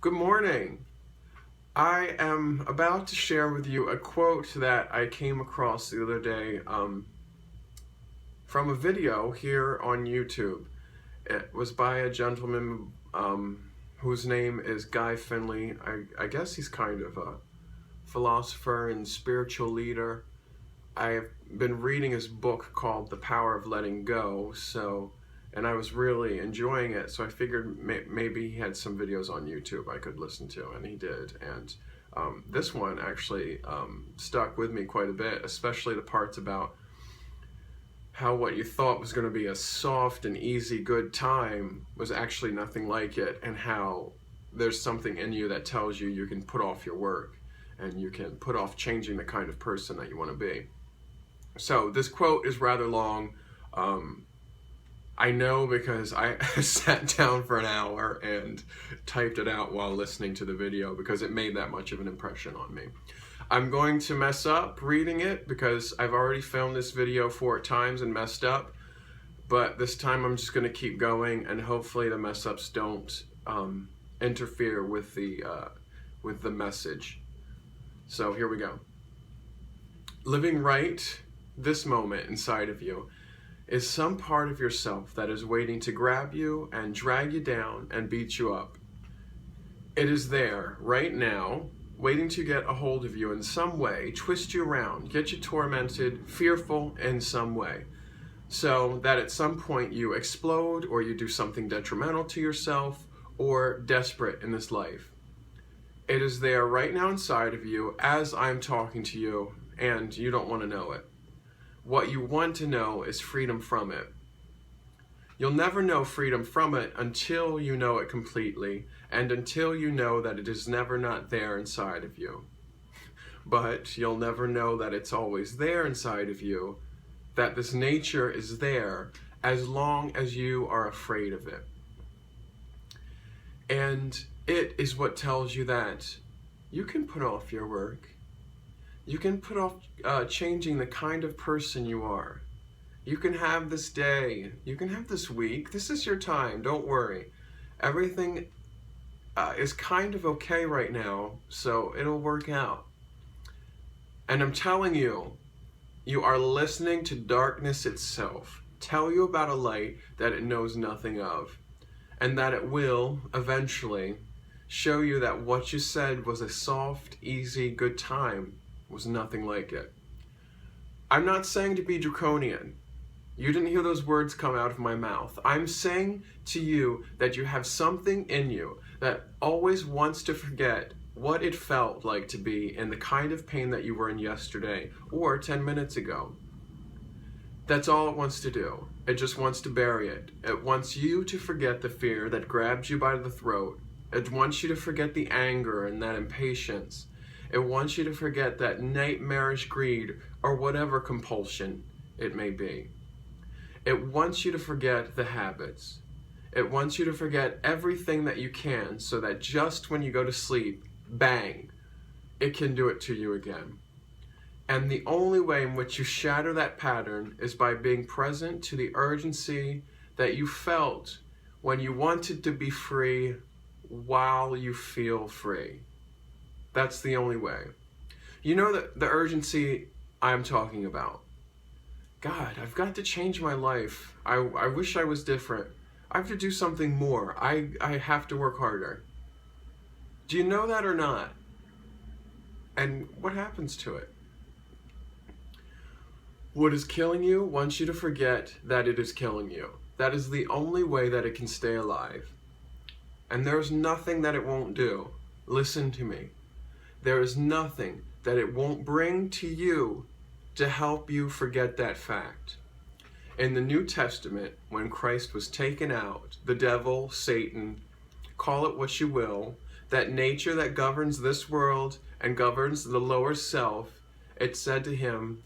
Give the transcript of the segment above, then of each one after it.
Good morning. I am about to share with you a quote that I came across the other day from a video here on YouTube. It was by a gentleman whose name is Finley. I guess he's kind of a philosopher and spiritual leader. I've been reading his book called The Power of Letting Go, and I was really enjoying it, so I figured maybe he had some videos on YouTube I could listen to, and he did. And this one actually stuck with me quite a bit, especially the parts about how what you thought was going to be a soft and easy good time was actually nothing like it, and how there's something in you that tells you you can put off your work and you can put off changing the kind of person that you want to be. So this quote is rather long. I know because I sat down for an hour and typed it out while listening to the video because it made that much of an impression on me. I'm going to mess up reading it because I've already filmed this video 4 times and messed up, but this time I'm just going to keep going, and hopefully the mess ups don't interfere with the message. So here we go. Living right this moment inside of you is some part of yourself that is waiting to grab you and drag you down and beat you up. It is there right now, waiting to get a hold of you in some way, twist you around, get you tormented, fearful in some way, so that at some point you explode or you do something detrimental to yourself or desperate in this life. It is there right now inside of you as I'm talking to you, and you don't want to know it. What you want to know is freedom from it. You'll never know freedom from it until you know it completely, and until you know that it is never not there inside of you. But you'll never know that it's always there inside of you, that this nature is there as long as you are afraid of it. And it is what tells you that you can put off your work. You can put off changing the kind of person you are. You can have this day. You can have this week. This is your time. Don't worry. Everything is kind of okay right now, so it'll work out. And I'm telling you, you are listening to darkness itself tell you about a light that it knows nothing of, and that it will eventually show you that what you said was a soft, easy, good time was nothing like it. I'm not saying to be draconian. You didn't hear those words come out of my mouth. I'm saying to you that you have something in you that always wants to forget what it felt like to be in the kind of pain that you were in yesterday or 10 minutes ago. That's all it wants to do. It just wants to bury it. It wants you to forget the fear that grabs you by the throat. It wants you to forget the anger and that impatience. It wants you to forget that nightmarish greed or whatever compulsion it may be. It wants you to forget the habits. It wants you to forget everything that you can, so that just when you go to sleep, bang, it can do it to you again. And the only way in which you shatter that pattern is by being present to the urgency that you felt when you wanted to be free while you feel free. That's the only way. You know that the urgency I'm talking about. God, I've got to change my life. I wish I was different. I have to do something more. I have to work harder. Do you know that or not? And what happens to it? What is killing you wants you to forget that it is killing you. That is the only way that it can stay alive. And there's nothing that it won't do. Listen to me. There is nothing that it won't bring to you to help you forget that fact. In the New Testament, when Christ was taken out, the devil, Satan, call it what you will, that nature that governs this world and governs the lower self, it said to him,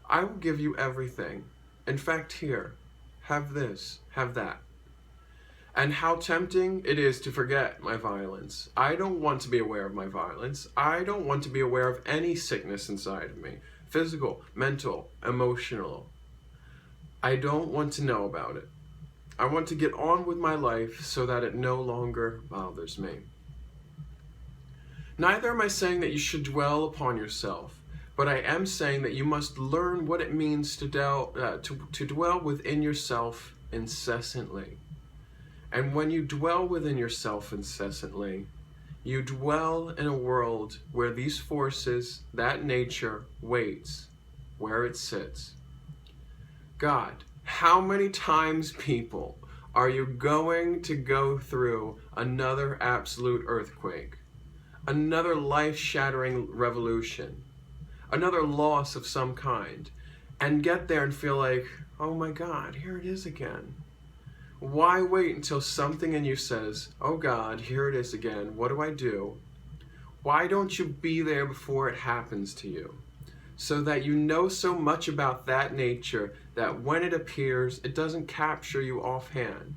I will give you everything. In fact, here, have this, have that. And how tempting it is to forget my violence. I don't want to be aware of my violence. I don't want to be aware of any sickness inside of me. Physical, mental, emotional. I don't want to know about it. I want to get on with my life so that it no longer bothers me. Neither am I saying that you should dwell upon yourself, but I am saying that you must learn what it means to dwell within yourself incessantly. And when you dwell within yourself incessantly, you dwell in a world where these forces, that nature, waits, where it sits. God, how many times, people, are you going to go through another absolute earthquake, another life-shattering revolution, another loss of some kind, and get there and feel like, oh my God, here it is again? Why wait until something in you says, oh God, here it is again, what do I do? Why don't you be there before it happens to you? So that you know so much about that nature that when it appears, it doesn't capture you offhand.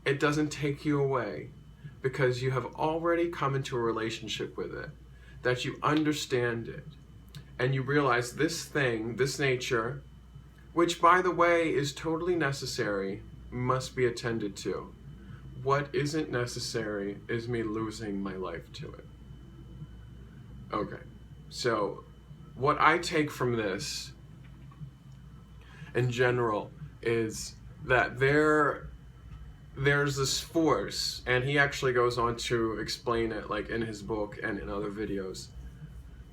It doesn't take you away, because you have already come into a relationship with it, that you understand it, and you realize this thing, this nature, which by the way is totally necessary, must be attended to. What isn't necessary is me losing my life to it. Okay, so what I take from this in general is that there's this force, and he actually goes on to explain it like in his book and in other videos.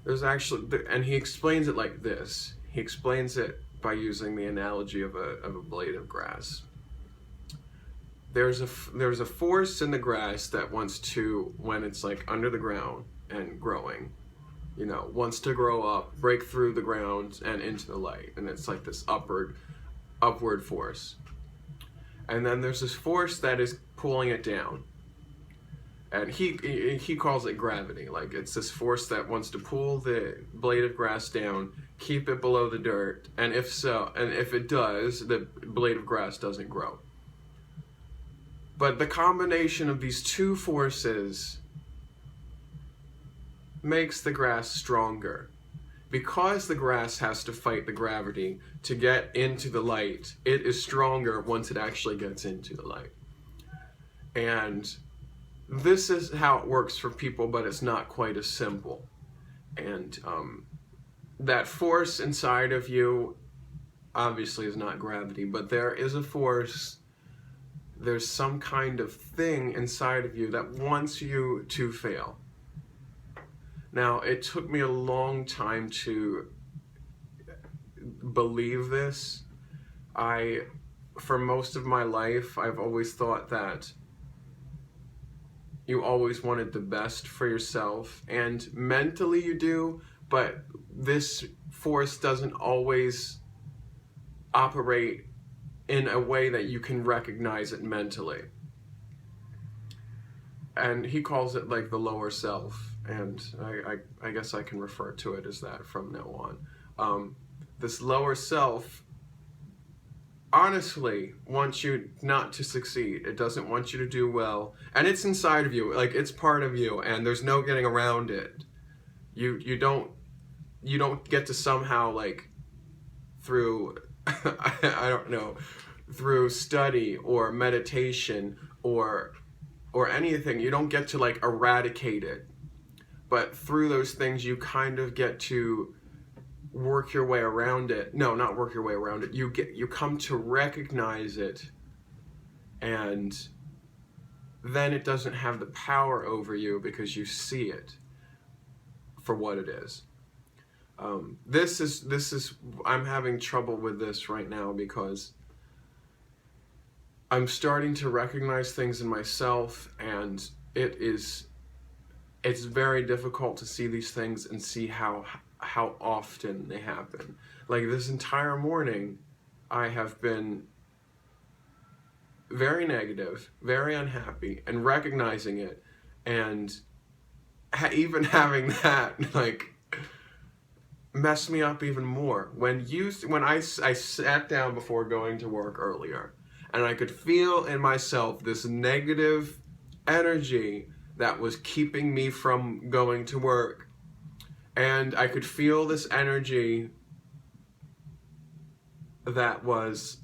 There's actually, and he explains it like this. He explains it by using the analogy of a blade of grass. There's a force in the grass that wants to, when it's like under the ground and growing, you know, wants to grow up, break through the ground and into the light, and it's like this upward force. And then there's this force that is pulling it down, and he calls it gravity. Like, it's this force that wants to pull the blade of grass down, keep it below the dirt, and if it does, the blade of grass doesn't grow. But the combination of these two forces makes the grass stronger. Because the grass has to fight the gravity to get into the light, it is stronger once it actually gets into the light. And this is how it works for people, but it's not quite as simple. And that force inside of you obviously is not gravity, but there is a force. There's some kind of thing inside of you that wants you to fail. Now, it took me a long time to believe this. For most of my life, I've always thought that you always wanted the best for yourself, and mentally you do, but this force doesn't always operate in a way that you can recognize it mentally. And he calls it like the lower self, and I guess I can refer to it as that from now on. This lower self honestly wants you not to succeed. It doesn't want you to do well, and it's inside of you, like it's part of you, and there's no getting around it. You don't get to somehow, like, through I don't know, through study or meditation or anything, you don't get to like eradicate it, but through those things you kind of get to work your way around it. No, not work your way around it. You come to recognize it, and then it doesn't have the power over you because you see it for what it is. This is I'm having trouble with this right now because I'm starting to recognize things in myself, and it's very difficult to see these things and see how often they happen. Like this entire morning, I have been very negative, very unhappy, and recognizing it, and even having that like messed me up even more. When I sat down before going to work earlier, and I could feel in myself this negative energy that was keeping me from going to work. And I could feel this energy that was,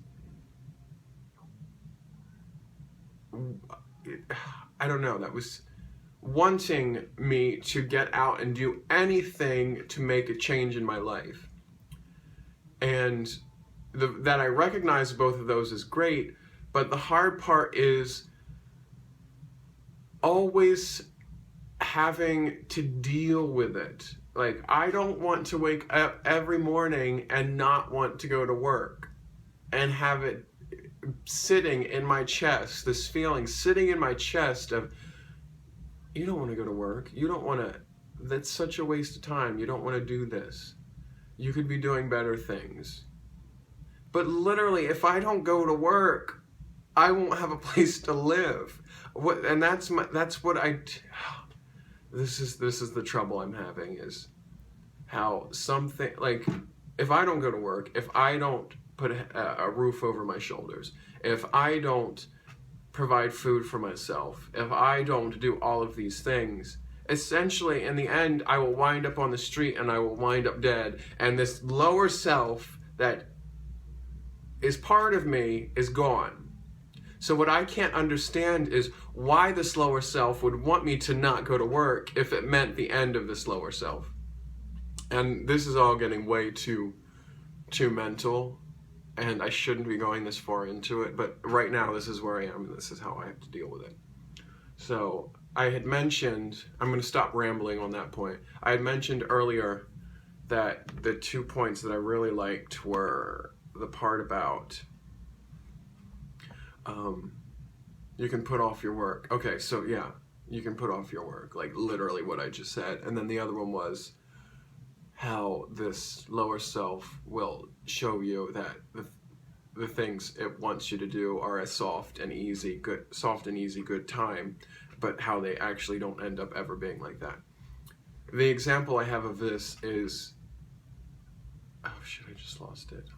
I don't know, that was wanting me to get out and do anything to make a change in my life. And that I recognize both of those is great, but the hard part is always having to deal with it. Like, I don't want to wake up every morning and not want to go to work and have it sitting in my chest, this feeling sitting in my chest of, you don't want to go to work. You don't want to, that's such a waste of time. You don't want to do this. You could be doing better things. But literally, if I don't go to work, I won't have a place to live. This is the trouble I'm having, is how something, like, if I don't go to work, if I don't put a roof over my shoulders, if I don't provide food for myself, if I don't do all of these things, essentially in the end I will wind up on the street and I will wind up dead, and this lower self that is part of me is gone. So what I can't understand is why this lower self would want me to not go to work if it meant the end of this lower self. And this is all getting way too mental, and I shouldn't be going this far into it, but right now this is where I am, and this is how I have to deal with it. So I had mentioned, I'm going to stop rambling on that point. I had mentioned earlier that the 2 points that I really liked were the part about you can put off your work. Okay, so yeah, you can put off your work, like literally what I just said. And then the other one was how this lower self will show you that the things it wants you to do are a soft and easy good time, but how they actually don't end up ever being like that. The example I have of this is, oh shit, I just lost it.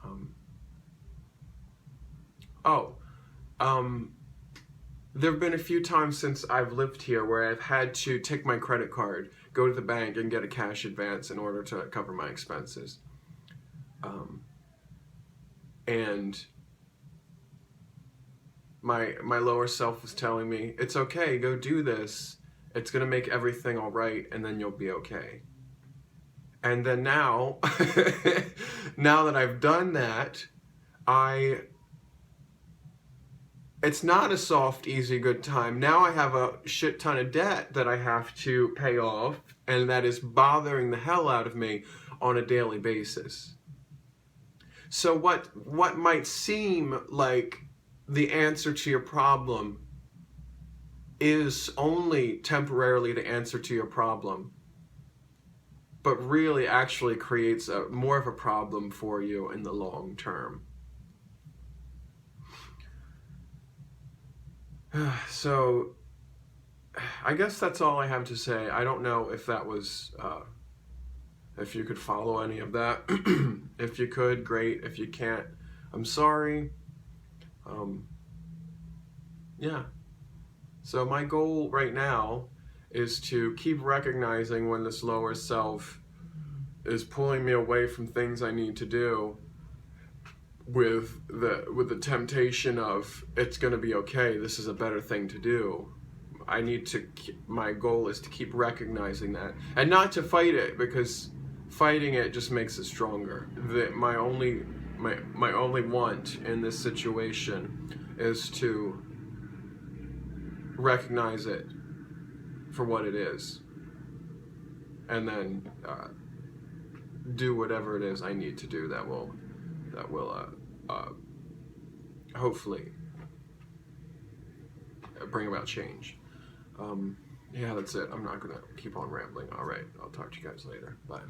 There have been a few times since I've lived here where I've had to take my credit card, go to the bank, and get a cash advance in order to cover my expenses. And my lower self was telling me, it's okay, go do this. It's gonna make everything all right, and then you'll be okay. And then now, now that I've done that, it's not a soft, easy, good time. Now I have a shit ton of debt that I have to pay off, and that is bothering the hell out of me on a daily basis. So what might seem like the answer to your problem is only temporarily the answer to your problem, but really actually creates more of a problem for you in the long term. So, I guess that's all I have to say. I don't know if that was, if you could follow any of that. If you could, great. If you can't, I'm sorry. Yeah. So my goal right now is to keep recognizing when this lower self is pulling me away from things I need to do, with the temptation of, it's going to be okay, this is a better thing to do. My goal is to keep recognizing that, and not to fight it, because fighting it just makes it stronger. My only want in this situation is to recognize it for what it is, and then do whatever it is I need to do that will hopefully bring about change. Yeah, that's it. I'm not gonna keep on rambling. All right, I'll talk to you guys later. Bye.